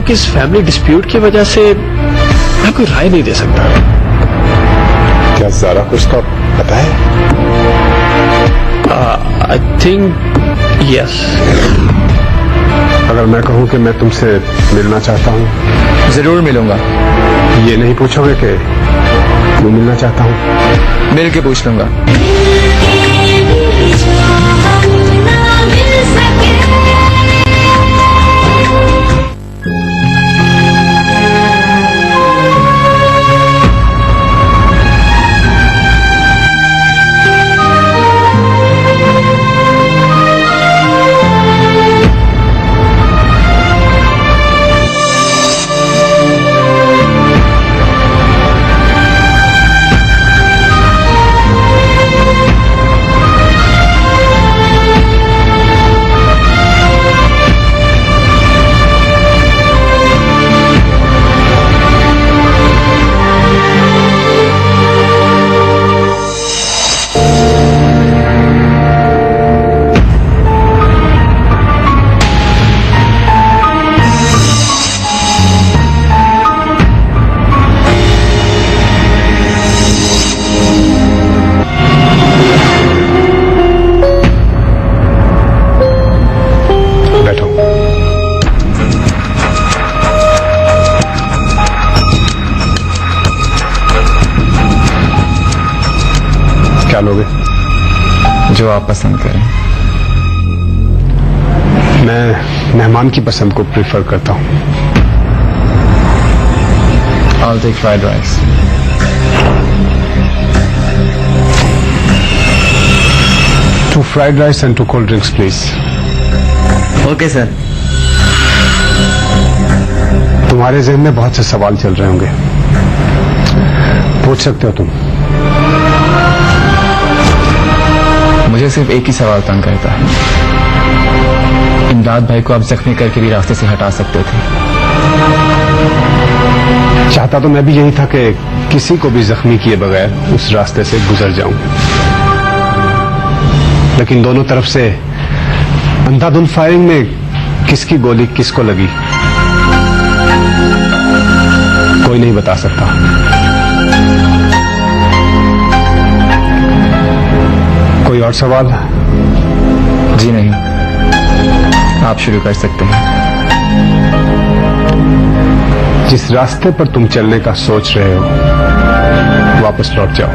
दोनों की इस फैमिली डिस्प्यूट की वजह से मैं कोई राय नहीं दे सकता। क्या ज़रा कुछ तो पता है? I think yes. अगर मैं कहूं कि मैं तुमसे मिलना चाहता हूं, जरूर मिलूंगा। ये नहीं पूछोगे कि क्यों मिलना चाहता हूं? मिल के पूछ लूंगा। क्या लोगे? जो आप पसंद करें। मैं मेहमान की पसंद को प्रेफर करता हूं। I'll take fried rice. Two fried rice and two cold drinks, please. Okay sir. तुम्हारे जहन में बहुत से सवाल चल रहे होंगे, पूछ सकते हो तुम। मुझे सिर्फ एक ही सवाल तंग करता है। इमदाद भाई को आप जख्मी करके भी रास्ते से हटा सकते थे। चाहता तो मैं भी यही था कि किसी को भी जख्मी किए बगैर उस रास्ते से गुजर जाऊं, लेकिन दोनों तरफ से अंधाधुंध फायरिंग में किसकी गोली किसको लगी कोई नहीं बता सकता। कोई और सवाल? जी नहीं, आप शुरू कर सकते हैं। जिस रास्ते पर तुम चलने का सोच रहे हो, वापस लौट जाओ।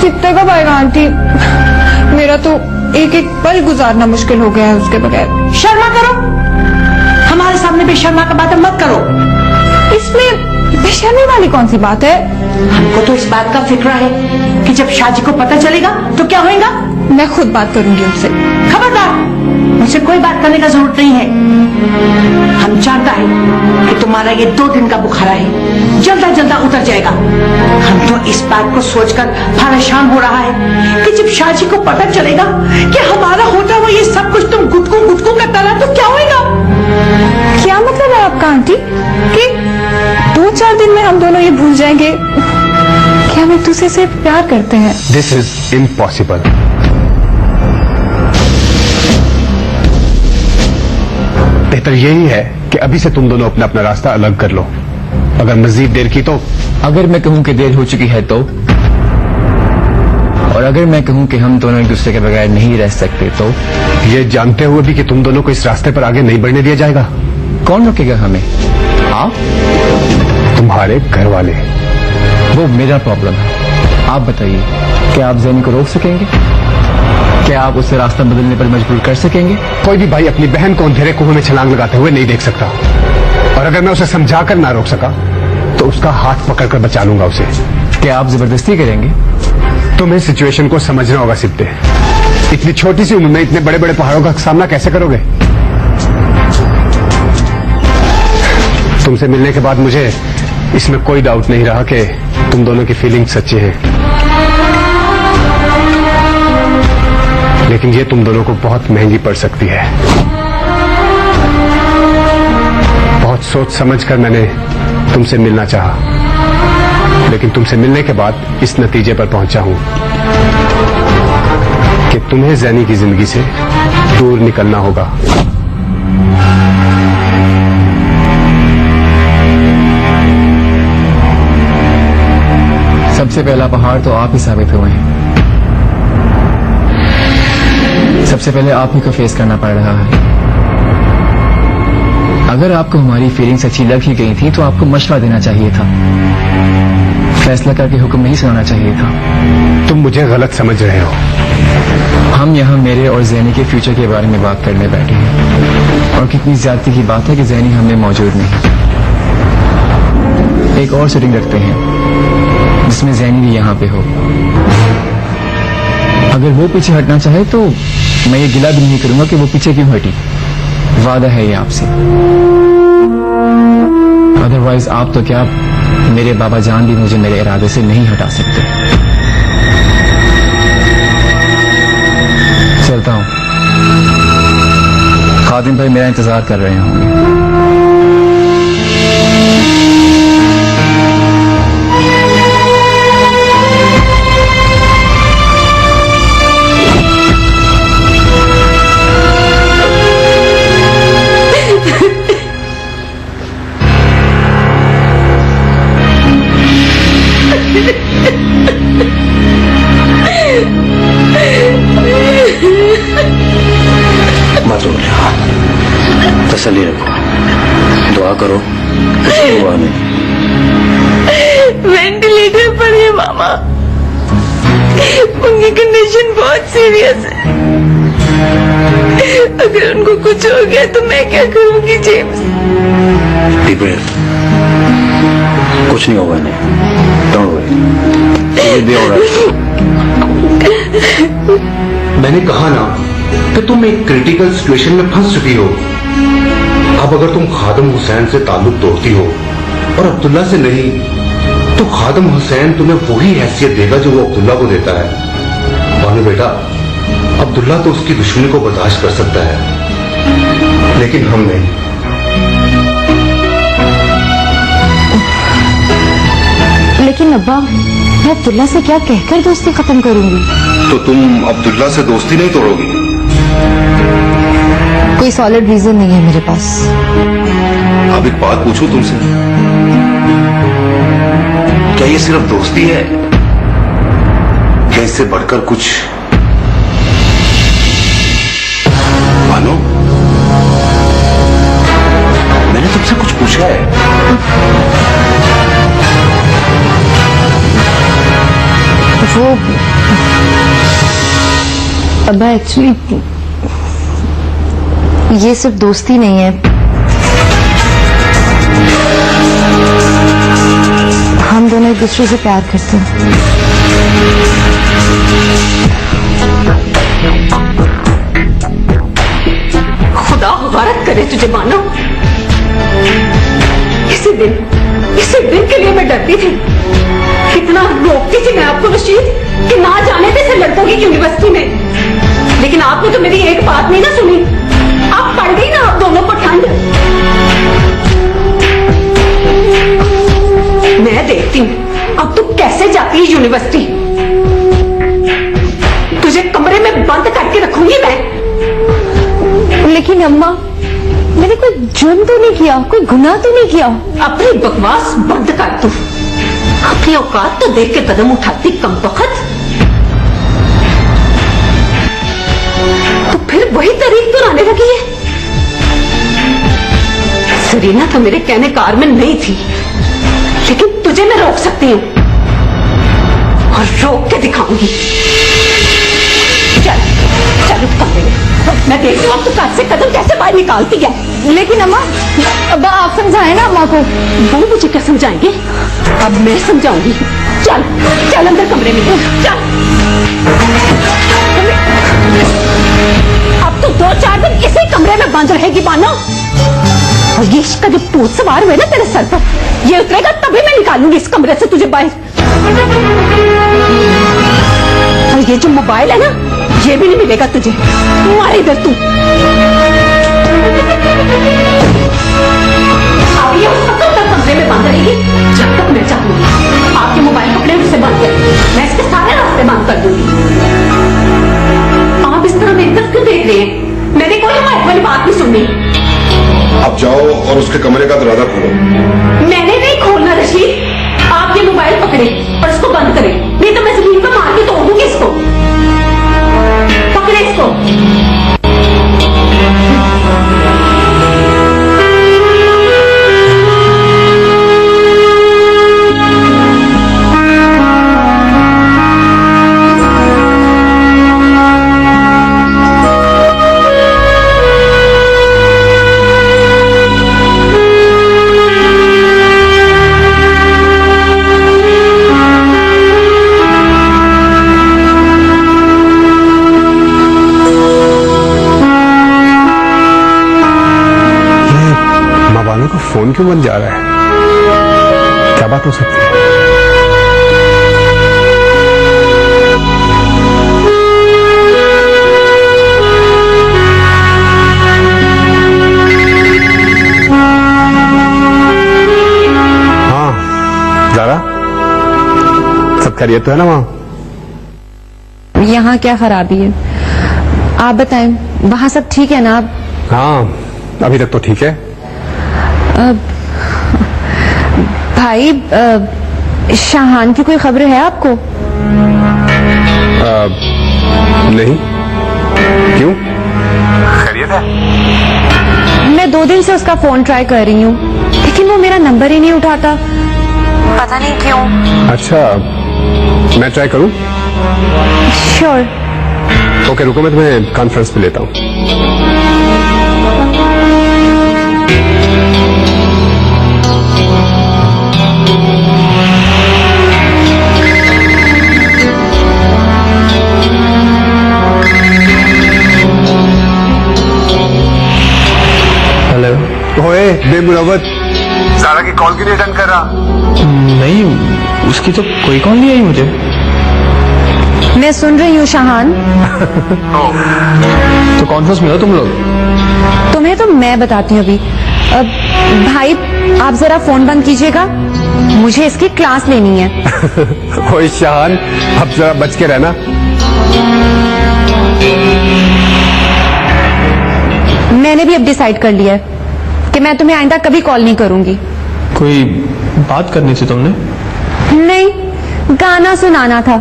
कितने कब आएगा आंटी? मेरा तो एक एक पल गुजारना मुश्किल हो गया है उसके बगैर। शर्मा करो, हमारे सामने बेशर्मा का बातें मत करो। इसमें बेशर्मी वाली कौन सी बात है? हमको तो इस बात का फिक्र है कि जब शाजी को पता चलेगा तो क्या होगा। मैं खुद बात करूंगी उससे। खबरदार, मुझसे कोई बात करने का जरूरत नहीं है। हम जानता है कि तुम्हारा ये 2 दिन का बुखारा है, जल्दा जल्दा उतर जाएगा। हम तो इस बात को सोचकर परेशान हो रहा है कि जब शाजी को पता चलेगा कि हमारा होता हुआ ये सब कुछ तुम गुटकू गुटकू करता रहा तो क्या होगा। क्या मतलब है आपका आंटी कि 2-4 दिन में हम दोनों ये भूल जाएंगे कि हम एक दूसरे से प्यार करते हैं? This is impossible. बेहतर यही है कि अभी से तुम दोनों अपना अपना रास्ता अलग कर लो। अगर मजीद देर की तो? अगर मैं कहूं कि देर हो चुकी है तो, और अगर मैं कहूं कि हम दोनों एक दूसरे के बगैर नहीं रह सकते तो? ये जानते हुए भी कि तुम दोनों को इस रास्ते पर आगे नहीं बढ़ने दिया जाएगा। कौन रोकेगा हमें? आप? तुम्हारे घर वाले। वो मेरा प्रॉब्लम है। आप बताइए, क्या आप ज़ैनी को रोक सकेंगे? क्या आप उसे रास्ता बदलने पर मजबूर कर सकेंगे? कोई भी भाई अपनी बहन को अंधेरे कुएं में छलांग लगाते हुए नहीं देख सकता, और अगर मैं उसे समझाकर ना रोक सका तो उसका हाथ पकड़कर बचा लूंगा उसे। क्या आप जबरदस्ती करेंगे? तुम्हें सिचुएशन को समझना होगा सिद्धे। इतनी छोटी सी उम्र में इतने बड़े बड़े पहाड़ों का सामना कैसे करोगे? तुमसे मिलने के बाद मुझे इसमें कोई डाउट नहीं रहा कि तुम दोनों की फीलिंग सच्ची है, लेकिन ये तुम दोनों को बहुत महंगी पड़ सकती है। बहुत सोच समझकर मैंने तुमसे मिलना चाहा, लेकिन तुमसे मिलने के बाद इस नतीजे पर पहुंचा हूं कि तुम्हें जैनी की जिंदगी से दूर निकलना होगा। सबसे पहला पहाड़ तो आप ही साबित हुए हैं। सबसे पहले आप ही को फेस करना पड़ रहा है। अगर आपको हमारी फीलिंग्स अच्छी लग ही गई थी तो आपको मशवरा देना चाहिए था, फैसला करके हुक्म नहीं सुनाना चाहिए था। तुम मुझे गलत समझ रहे हो। हम यहाँ मेरे और जैनी के फ्यूचर के बारे में बात करने बैठे हैं, और कितनी ज्यादती की बात है कि जैनी हमें मौजूद नहीं। एक और सेटिंग रखते हैं जिसमें जैनी भी यहाँ पे हो। अगर वो पीछे हटना चाहे तो मैं ये गिला भी नहीं करूंगा कि वो पीछे क्यों हटी। वादा है ये आपसे। अदरवाइज आप तो क्या, मेरे बाबा जान भी मुझे मेरे इरादे से नहीं हटा सकते। चलता हूं, खादिम भाई मेरा इंतजार कर रहे होंगे। मत रो, तसल्ली रखो, दुआ करो, कुछ हुआ नहीं। वेंटिलेटर पर है मामा, उनकी कंडीशन बहुत सीरियस है। अगर उनको कुछ हो गया तो मैं क्या करूंगी जेम्स? Be brave. कुछ नहीं होगा नहीं, don't worry, you will be alright. मैंने कहा ना कि तुम एक क्रिटिकल सिचुएशन में फंस चुकी हो। अब अगर तुम खादम हुसैन से ताल्लुक तोड़ती हो और अब्दुल्ला से नहीं, तो खादम हुसैन तुम्हें वही हैसियत देगा जो वो अब्दुल्ला को देता है। बानू बेटा, अब्दुल्ला तो उसकी दुश्मनी को बर्दाश्त कर सकता है, लेकिन हम नहीं। लेकिन अब्बा, मैं अब्दुल्ला से क्या कहकर दोस्ती खत्म करूंगी? तो तुम अब्दुल्ला से दोस्ती नहीं तोड़ोगी? कोई सॉलिड रीजन नहीं है मेरे पास। अब एक बात पूछूं तुमसे, क्या ये सिर्फ दोस्ती है या इससे बढ़कर कुछ? मानो मैंने तुमसे कुछ पूछा है? वो अब्बा, एक्चुअली ये सिर्फ दोस्ती नहीं है, हम दोनों एक दूसरे से प्यार करते हैं। खुदा मुबारक करे तुझे मानो। इसी दिन के लिए मैं डरती थी, कितना रोकती थी मैं आपको रशीद कि ना जाने थे से लड़कों की यूनिवर्सिटी में, लेकिन आपने तो मेरी एक बात नहीं ना सुनी। आप पड़ गई ना आप दोनों को ठंड। मैं देखती हूँ अब तू कैसे जाती है यूनिवर्सिटी। तुझे कमरे में बंद करके रखूंगी मैं। लेकिन अम्मा, मैंने कोई जुर्म तो नहीं किया, कोई गुनाह तो नहीं किया। अपनी बकवास बंद कर तू। अपनी औकात तो देख के कदम उठाती कमबख्त। तो फिर वही तारीफ दोहराने लगी है। सरीना तो मेरे कहने कार में नहीं थी, लेकिन तुझे मैं रोक सकती हूँ और रोक के दिखाऊंगी। चल चल उठ कमरे में, मैं देख रहा हूँ तू घर से कदम कैसे बाहर निकालती है। लेकिन अम्मा, अब्बा आप समझाए ना अम्मा को। वो मुझे क्या समझाएंगे, अब मैं समझाऊंगी। चल चल अंदर कमरे में चल। अब तो 2-4 दिन इसी कमरे में बंद रहेगी बानो, और ये इश्क का जब भूत सवार हुए ना तेरे सर पर, ये उतरेगा तभी मैं निकालूंगी इस कमरे से तुझे बाहर। और ये जो मोबाइल है ना, ये भी नहीं मिलेगा तुझे। मार इधर तू। अब ये उस वक्त तक कमरे में बंद रहेगी जब तक मैं चाहूंगी। आपके मोबाइल पकड़े उससे बंद कर, मैं इसके सारे रास्ते बंद कर दूंगी। उसके कमरे का दरवाजा खोलो। मैंने नहीं खोलना रशीद, आप ये मोबाइल पकड़े और इसको बंद करें, नहीं तो मैं जमीन पर मार के तोड़ दूंगी इसको। पकड़े इसको। फोन क्यों बंद जा रहा है? क्या बात हो सकती है? हाँ ज़ारा, सब खैरियत तो है ना वहां? यहाँ क्या खराबी है? आप बताएं, वहाँ सब ठीक है ना? आप हाँ, अभी तक तो ठीक है। भाई, शाहान की कोई खबर है आपको? नहीं, क्यों? खैरियत है? मैं 2 दिन से उसका फोन ट्राई कर रही हूँ, लेकिन वो मेरा नंबर ही नहीं उठाता, पता नहीं क्यों। अच्छा, मैं ट्राई करूं? श्योर। ओके, रुको, मैं तुम्हें कॉन्फ्रेंस पे लेता हूँ। ओए बेमुरवत, ज़ारा की कॉल क्यों नहीं अटेंड कर रहा? नहीं, उसकी तो कोई कॉल नहीं आई मुझे। मैं सुन रही हूँ शाहान। तो कॉन्फ्रेंस में हो तुम लोग? तुम्हें तो मैं बताती हूँ अभी। भाई, आप जरा फोन बंद कीजिएगा, मुझे इसकी क्लास लेनी है। ओए शाहान, अब जरा बच के रहना। मैंने भी अब डिसाइड कर लिया है कि मैं तुम्हें आइंदा कभी कॉल नहीं करूंगी। कोई बात करनी थी तुमने? नहीं, गाना सुनाना था।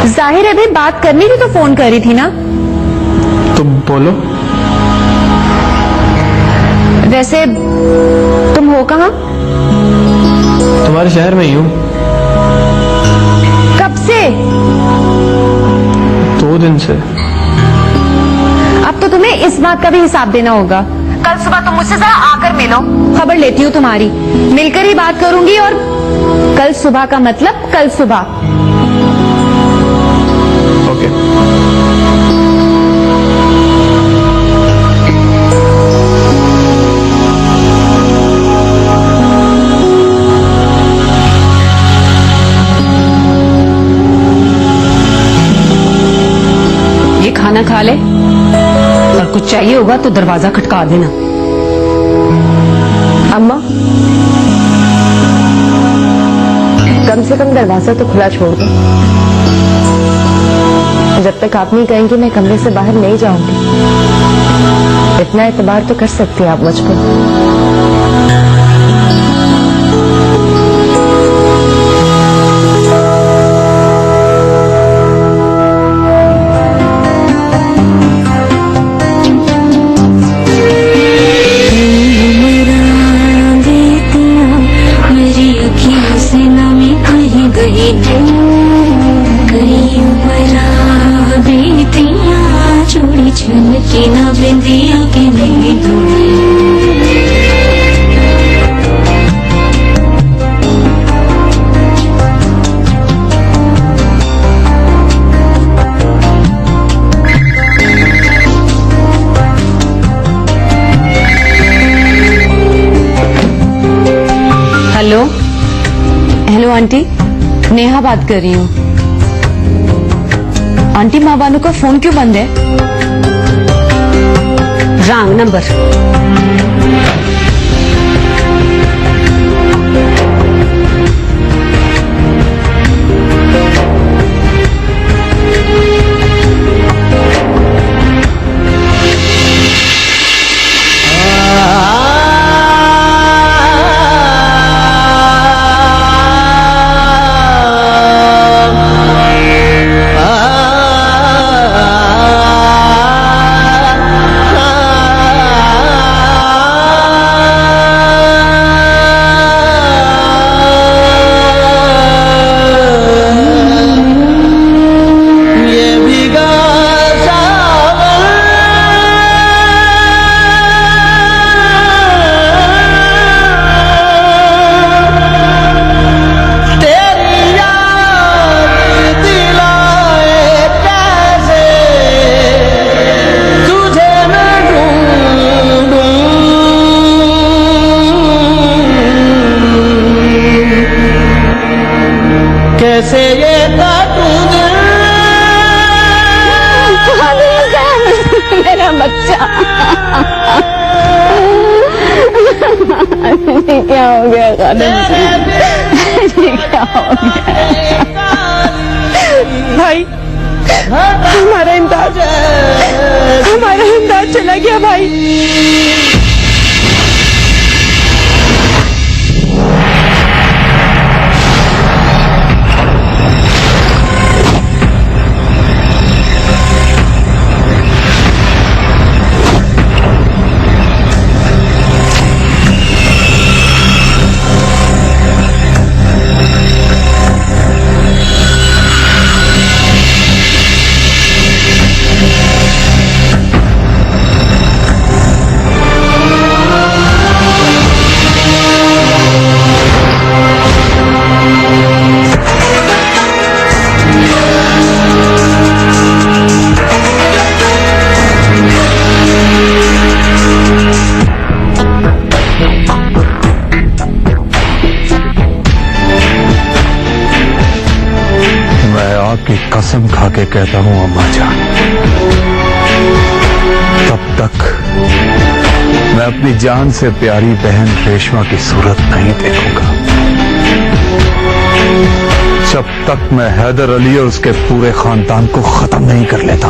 जाहिर है भाई, बात करनी थी तो फोन करी थी ना। तुम बोलो। वैसे तुम हो कहाँ? तुम्हारे शहर में ही हूँ। कब से? 2 दिन से। अब तो तुम्हें इस बात का भी हिसाब देना होगा। कल सुबह तुम मुझसे जरा आकर मिलो, खबर लेती हूँ तुम्हारी। मिलकर ही बात करूंगी, और कल सुबह का मतलब कल सुबह। ओके। ये खाना खा ले, और कुछ चाहिए होगा तो दरवाजा खटका देना। अम्मा, कम से कम दरवाजा तो खुला छोड़ दो। जब तक आप नहीं कहेंगे मैं कमरे से बाहर नहीं जाऊंगी। इतना एतबार तो कर सकती हैं आप मुझ पर। के ना बिंदिया के नहीं दूरी। हेलो हेलो आंटी, नेहा बात कर रही हूँ। आंटी, माँ बानू का फोन क्यों बंद है? Wrong number. गया खाने मुझे क्या हो गया भाई? हमारा इमदाद चला गया भाई। आपकी कसम खा के कहता हूं अम्मा जान, तब तक मैं अपनी जान से प्यारी बहन रेशमा की सूरत नहीं देखूंगा, जब तक मैं हैदर अली और उसके पूरे खानदान को खत्म नहीं कर लेता।